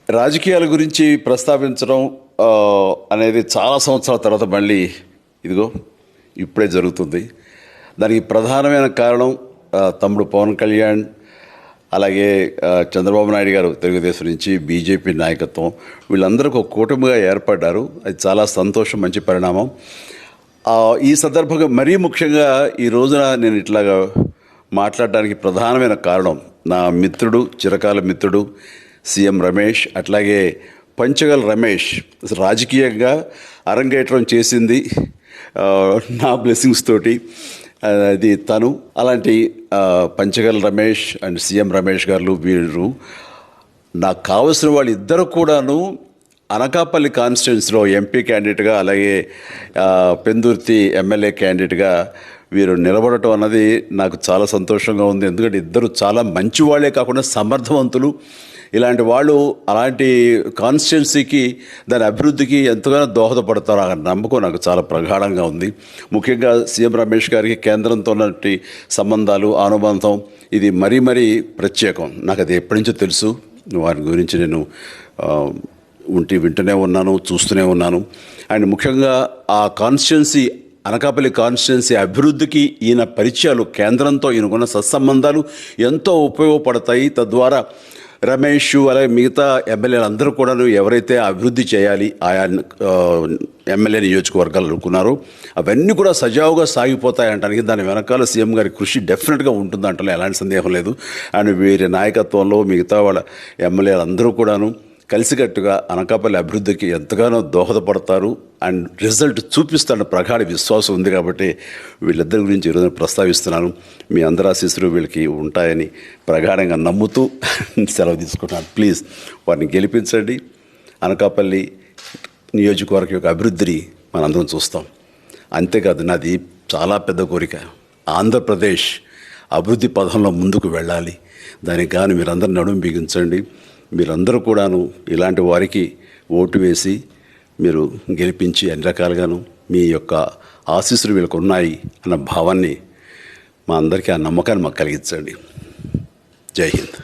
రాజకీయాల గురించి ప్రస్తావించడం అనేది చాలా సంవత్సరాల తర్వాత మళ్ళీ ఇదిగో ఇప్పుడే జరుగుతుంది. దానికి ప్రధానమైన కారణం తమ్ముడు పవన్ కళ్యాణ్, అలాగే చంద్రబాబు నాయుడు గారు తెలుగుదేశం నుంచి, బీజేపీ నాయకత్వం వీళ్ళందరూ ఒక కూటమిగా ఏర్పడ్డారు. అది చాలా సంతోషం, మంచి పరిణామం. ఈ సందర్భంగా మరీ ముఖ్యంగా ఈ రోజున నేను ఇట్లాగా మాట్లాడడానికి ప్రధానమైన కారణం నా మిత్రుడు, చిరకాల మిత్రుడు సీఎం రమేష్, అట్లాగే పంచగల్ రమేష్ రాజకీయంగా అరంగేట్రం చేసింది నా బ్లెస్సింగ్స్ తోటి. అది తను. అలాంటి పంచగల్ రమేష్ అండ్ సీఎం రమేష్ గారు వీరు నాకు కావలసిన వాళ్ళు ఇద్దరు కూడాను అనకాపల్లి కాన్స్టిట్యున్సీలో ఎంపీ క్యాండిడేట్గా, అలాగే పెందుర్తి ఎమ్మెల్యే క్యాండిడేట్గా వీరు నిలబడటం అన్నది నాకు చాలా సంతోషంగా ఉంది. ఎందుకంటే ఇద్దరు చాలా మంచి వాళ్ళే కాకుండా సమర్థవంతులు. ఇలాంటి వాళ్ళు అలాంటి కాన్స్టిట్యున్సీకి, దాని అభివృద్ధికి ఎంతగానో దోహదపడతారు అన్న నమ్మకం నాకు చాలా ప్రగాఢంగా ఉంది. ముఖ్యంగా సీఎం రమేష్ గారికి కేంద్రంతో ఉన్నటువంటి సంబంధాలు, అనుబంధం ఇది మరీ మరీ ప్రత్యేకం. నాకు అది ఎప్పటి నుంచో తెలుసు. వారి గురించి నేను వింటూనే ఉన్నాను, చూస్తూనే ఉన్నాను. అండ్ ముఖ్యంగా ఆ కాన్స్టిట్యున్సీ, అనకాపల్లి కాన్స్టిట్యున్సీ అభివృద్ధికి ఈయన పరిచయాలు, కేంద్రంతో ఈయనకున్న సత్సంబంధాలు ఎంతో ఉపయోగపడతాయి. తద్వారా రమేష్ అలాగే మిగతా ఎమ్మెల్యేలు అందరూ కూడా ఎవరైతే అభివృద్ధి చేయాలి ఆయా ఎమ్మెల్యే నియోజకవర్గాలు అనుకున్నారో అవన్నీ కూడా సజావుగా సాగిపోతాయంటానికి దాని వెనకాల సీఎం గారి కృషి డెఫినెట్గా ఉంటుందంటే ఎలాంటి సందేహం లేదు. అండ్ వీరి నాయకత్వంలో మిగతా వాళ్ళ ఎమ్మెల్యేలు అందరూ కూడాను కలిసికట్టుగా అనకాపల్లి అభివృద్ధికి ఎంతగానో దోహదపడతారు అండ్ రిజల్ట్ చూపిస్తాడన్న ప్రగాఢ విశ్వాసం ఉంది. కాబట్టి వీళ్ళిద్దరి గురించి ఈరోజు ప్రస్తావిస్తున్నాను. మీ అందరి ఆశీస్సులు వీళ్ళకి ఉంటాయని ప్రగాఢంగా నమ్ముతూ సెలవు తీసుకుంటున్నాను. ప్లీజ్ వారిని గెలిపించండి. అనకాపల్లి నియోజకవర్గం యొక్క అభివృద్ధిని మనందరం చూస్తాం. అంతేకాదు, నాది చాలా పెద్ద కోరిక, ఆంధ్రప్రదేశ్ అభివృద్ధి పథంలో ముందుకు వెళ్ళాలి. దానికి కానీ మీరందరూ నడుము బిగించండి. మీరందరూ కూడాను ఇలాంటి వారికి ఓటు వేసి మీరు గెలిపించి అన్ని రకాలుగాను మీ యొక్క ఆశీస్సులు వీళ్ళకు ఉన్నాయి అన్న భావాన్ని మా అందరికీ, ఆ నమ్మకాన్ని మాకు కలిగించండి. జై హింద్.